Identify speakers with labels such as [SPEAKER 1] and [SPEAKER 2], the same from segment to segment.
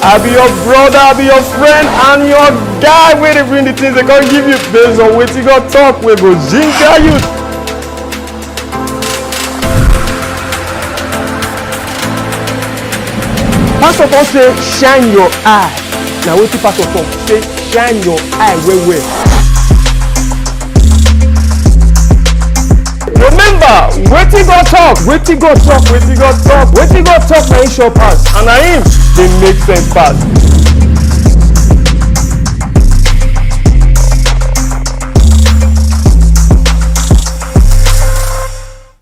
[SPEAKER 1] I be your brother, I be your friend, and your guy wey dey bring the things they can't give you based on wetin God talk wey go ginger you. Pastor Paul say shine your eye. Na wetin Pastor Paul say shine your eye well well. Remember, wetin God talk, wetin God talk, wetin God talk, wetin God talk na him sure pass, and na him dey make sense pass.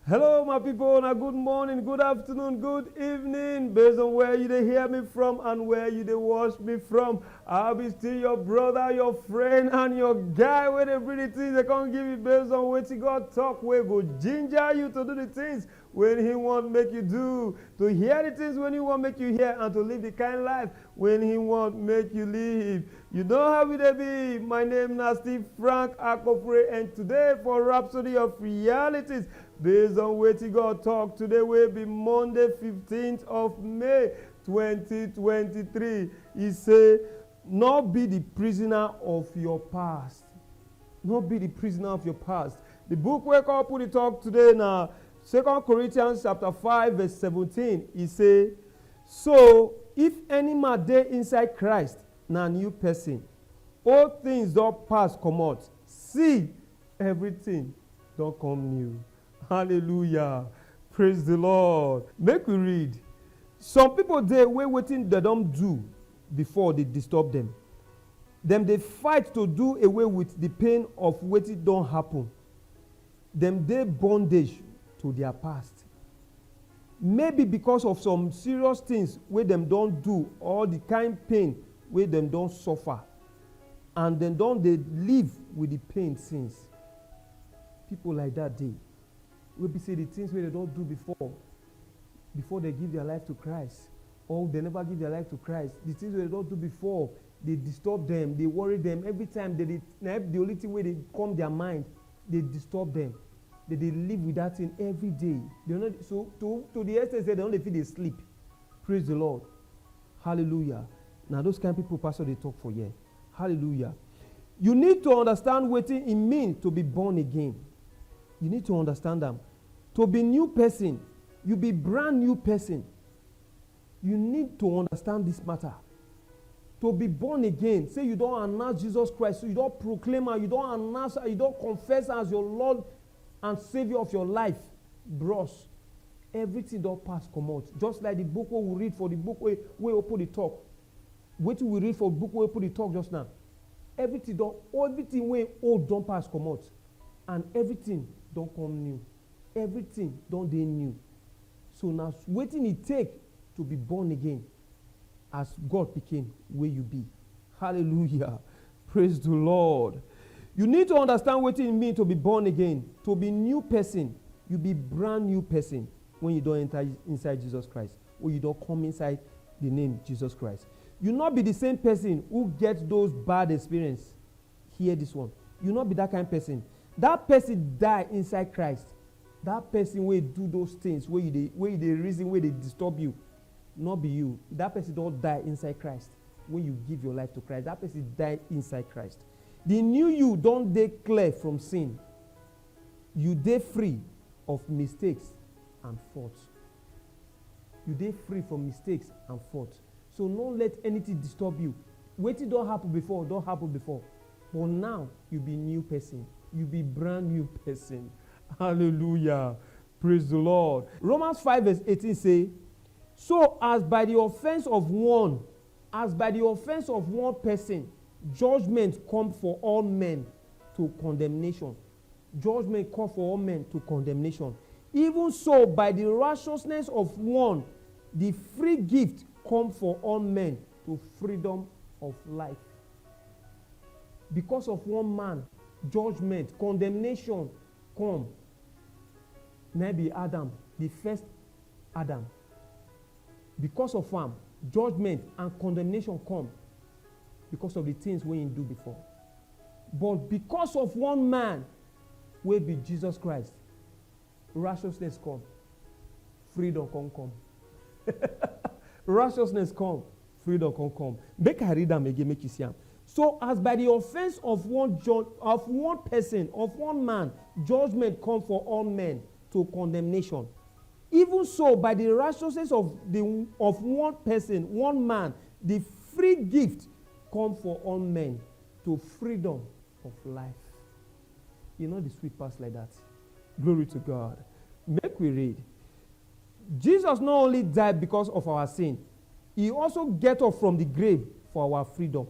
[SPEAKER 1] Hello my people, na good morning, good afternoon, good evening, based on where you dey hear me from and where you dey watch me from. I'll be still your brother, your friend, and your guy wey dey bring the things they can't give you based on wetin God talk wey go ginger you to do the things when he want make you do, to hear the things when he want make you hear, and to live the kind life when he want make you live. You know how it dey be. My name is Steve Frank Akopre, and today for Rhapsody of Realities, based on wetin God talk, today will be Monday 15th of May 2023. He say, not be the prisoner of your past. Not be the prisoner of your past. The book where God put the talk today now, 2 Corinthians chapter 5 verse 17. He say, so if any man dey inside Christ, na new person. All things don't pass comot. See, everything don't come new. Hallelujah. Praise the Lord. Make we read. Some people dey wey wetin they don't do before they disturb them. Them they fight to do away with the pain of wetin don't happen. Them they bondage to their past. Maybe because of some serious things where them don't do, or the kind pain where them don't suffer. And then don't they live with the pain since. People like that day. We be say the things where they don't do before they give their life to Christ, or they never give their life to Christ. The things where they don't do before, they disturb them, they worry them. Every time the only thing where they calm their mind, they disturb them. They live with that thing every day. They not, so to the extent they don't feel they sleep. Praise the Lord. Hallelujah. Now those kind of people, Pastor, they talk for you. Hallelujah. You need to understand what it means to be born again. You need to understand them. To be new person, you be brand new person. You need to understand this matter. To be born again, say you don't announce Jesus Christ, so you don't proclaim her, you don't announce her, you don't confess her as your Lord and Savior of your life. Bros, everything don't pass come out. Just like the book where we read for the book where we open the talk. Wait till we read for the book where we put the talk just now. Everything where old don't pass come out. And everything don't come new. Everything don't dey new. So now waiting it take to be born again as God became where you be. Hallelujah. Praise the Lord. You need to understand what it means to be born again. To be new person. You be brand new person when you don't enter inside Jesus Christ. Or you don't come inside the name Jesus Christ. You not be the same person who gets those bad experiences. Hear this one. You not be that kind of person. That person die inside Christ. That person will do those things where they reason where they disturb you. Not be you. That person don't die inside Christ. When you give your life to Christ, that person die inside Christ. The new you don't declare from sin. You dey free of mistakes and faults. You dey free from mistakes and faults. So don't let anything disturb you. Wetin don't happen before, don't happen before. But now you be new person. You be brand new person. Hallelujah. Praise the Lord. Romans 5 verse 18 say, so as by the offense of one person, judgment come for all men to condemnation. Judgment come for all men to condemnation. Even so, by the righteousness of one, the free gift come for all men to freedom of life. Because of one man, judgment, condemnation come. Maybe Adam, the first Adam. Because of him, judgment and condemnation come. Because of the things we didn't do before. But because of one man, will be Jesus Christ, righteousness come. Freedom come. Righteousness come. freedom can come. Make I read them again, make you see them. So as by the offense of one person, of one man, judgment come for all men to condemnation. Even so, by the righteousness of one person, one man, the free gift come for all men to freedom of life. You know the sweet parts like that. Glory to God. Make we read. Jesus not only died because of our sin, he also get up from the grave for our freedom.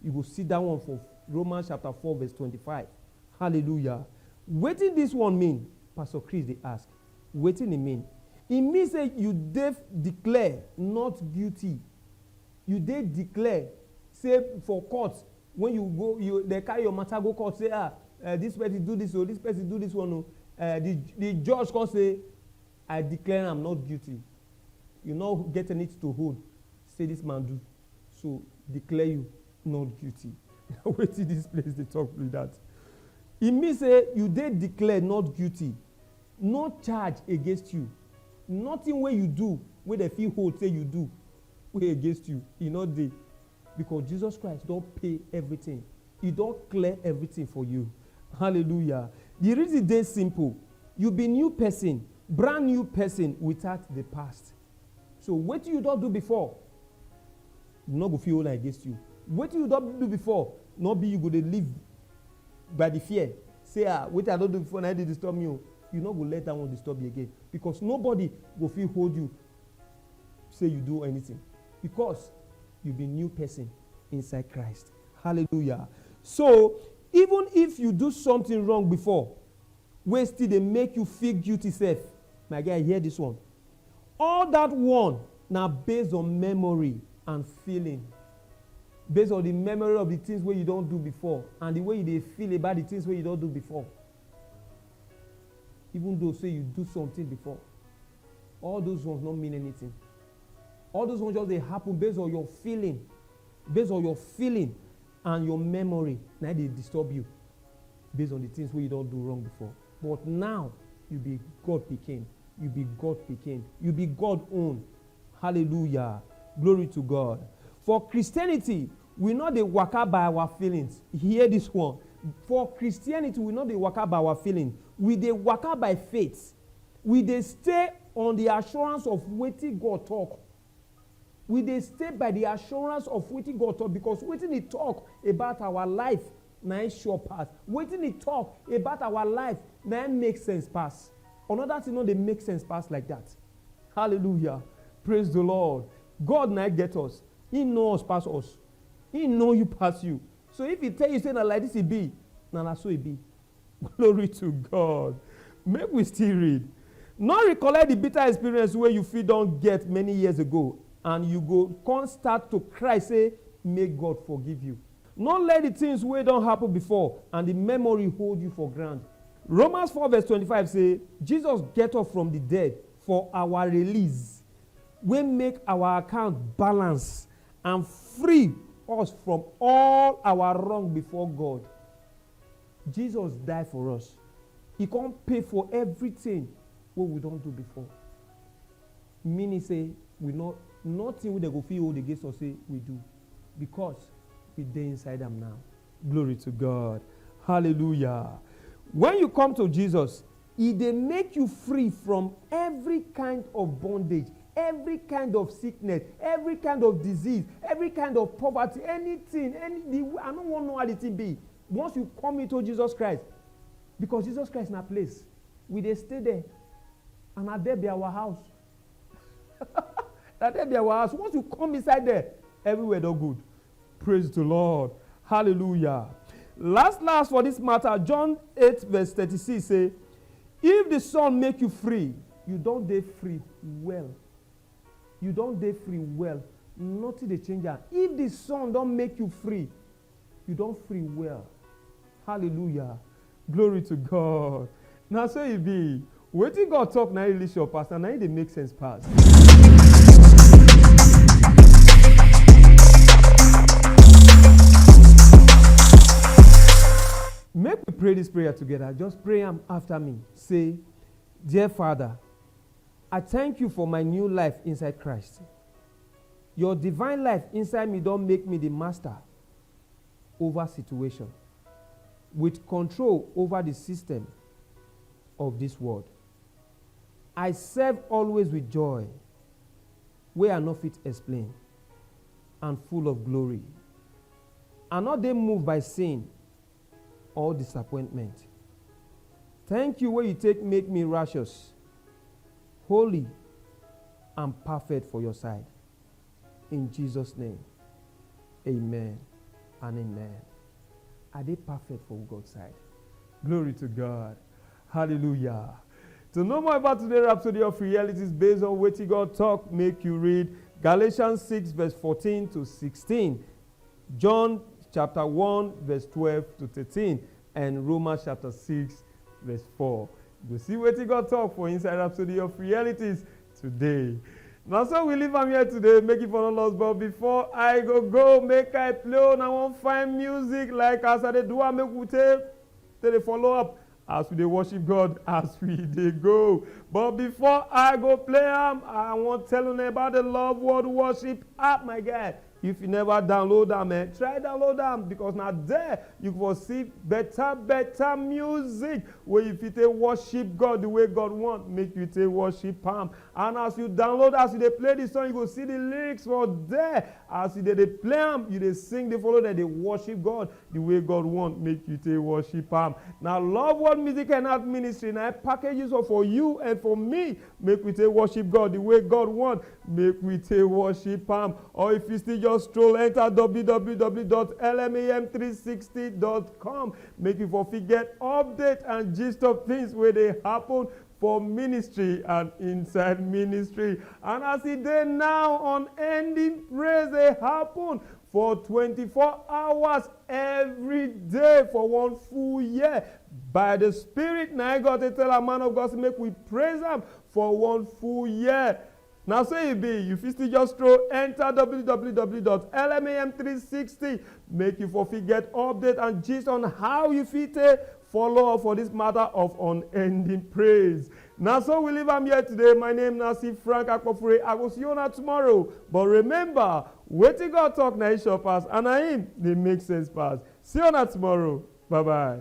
[SPEAKER 1] You will see that one for Romans chapter 4 verse 25. Hallelujah. Wetin this one mean? Pastor Chris they ask. Wetin it mean? It means that you declare not guilty. You declare, say for court, when you go, they carry your matter go court, say, this person do this, or this person do this one. The judge can say, I declare I'm not guilty. You not getting it to hold. Say this man do. So declare you not guilty. Wait till this place they talk with that. It means say you declare not guilty. No charge against you. Nothing where you do, where the feel hold say you do, way against you. He not dey. Because Jesus Christ don't pay everything. He don't clear everything for you. Hallelujah. The reason is simple. You be new person, brand new person without the past. So what you don't do before, not go feel against you. What you don't do before, not be you go to live by the fear. Say, what I don't do before, now they disturb me. You not go let that one disturb you again. Because nobody will feel hold you, say you do anything. Because you be new person inside Christ. Hallelujah. So, even if you do something wrong before, where still they make you feel guilty self. My guy, hear this one. All that one now based on memory and feeling. Based on the memory of the things where you don't do before and the way they feel about the things where you don't do before. Even though say you do something before, all those ones don't mean anything. All those ones just they happen based on your feeling. Based on your feeling and your memory. Now they disturb you. Based on the things where you don't do wrong before. But now you be God picking. You be God picking. You be God own. Hallelujah. Glory to God. For Christianity, we not dey waka by our feelings. Hear this one. For Christianity, we not dey waka by our feelings. We dey waka by faith. We dey stay on the assurance of wetin God talk. We dey stay by the assurance of wetin God talk, because wetin he talk about our life na sure pass. Wetin he talk about our life na make sense pass. Another thing no dey make sense pass like that. Hallelujah. Praise the Lord. God na get us. He know us pass us. He know you pass you. So if he tell you say na like this it be, na so it be. Glory to God. Make we still read. Not recollect the bitter experience where you feel don't get many years ago, and you go can't start to cry, say, may God forgive you. Not let the things where don't happen before, and the memory hold you for granted. Romans 4 verse 25 say, Jesus get up from the dead for our release. We make our account balance and free us from all our wrong before God. Jesus died for us. He can't pay for everything what we don't do before. Meaning say, we not nothing they go feel hold against us say we do. Because we dey inside them now. Glory to God. Hallelujah. When you come to Jesus, he dey make you free from every kind of bondage, every kind of sickness, every kind of disease, every kind of poverty, anything, I don't want to know how the thing be. Once you come into Jesus Christ, because Jesus Christ in a place, we dey stay there, and at there be our house. At there be our house. Once you come inside there, everywhere do good. Praise the Lord. Hallelujah. Last for this matter, John 8 verse 36 say, if the Son make you free, you don't dey free well. You don't dey free well. Nothing dey change that. If the Son don't make you free, you don't free well. Hallelujah. Glory to God. Now so it be. Wetin God talk now release your pastor. Now it make sense pass. Make we pray this prayer together. Just pray after me. Say, dear Father, I thank you for my new life inside Christ. Your divine life inside me don't make me the master over situation, with control over the system of this world. I serve always with joy, where I no fit explain, and full of glory. And not they moved by sin or disappointment. Thank you where you make me righteous, holy, and perfect for your side. In Jesus' name, amen and amen. Are they perfect for God's side? Glory to God. Hallelujah. To know more about today's Rhapsody of Realities based on wetin God talk, make you read Galatians 6 verse 14 to 16, John chapter 1 verse 12 to 13, and Romans chapter 6 verse 4. You see wetin God talk for inside Rhapsody of Realities today. Now, so we leave am here today, make it for us. But before I go, make I play on. I want find music like as I do. I make we take follow up as we dey worship God as we dey go. But before I go play am, I want to tell you about the Love World Worship app, my guy. If you never download them, try download them, because now there you will see better music where you fit worship God the way God wants, make you take worship Him. And as you download, as you play this song, you will see the lyrics for there. As you they play them, you they sing, they follow that they worship God the way God wants, make you take worship Him. Now, Love World Music and Art Ministry, now packages for you and for me, make we take worship God the way God wants, make we take worship Him. Or if you still just stroll, enter www.lmam360.com. Make you for get update and gist of things where they happen for ministry and inside ministry. And as it is now on ending praise, they happen for 24 hours every day for one full year. By the Spirit, now God to tell a man of God to make we praise Him for one full year. Now say it be, you still just throw enter www.lmam360, make you for get update and gist on how you fit follow up for this matter of unending praise. Now so we leave am here today. My name is Frank Akpofure. I will see you on tomorrow. But remember, wetin God talk na shop pass, and na him they make sense pass. See you on tomorrow. Bye-bye.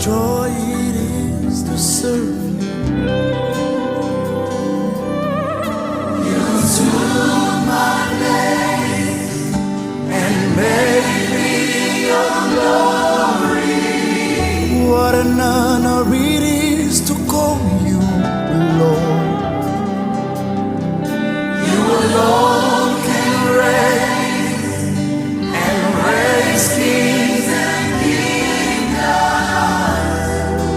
[SPEAKER 2] Joy it is to serve you. You took my name and made me your glory. What an honor it is to call you Lord. You alone can reign and raise kings and kingdoms.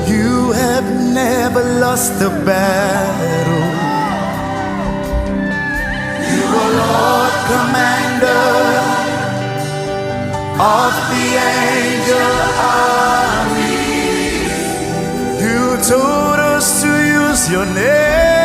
[SPEAKER 2] You have never lost a battle. You are Lord Commander of the angel army. You told us to use your name.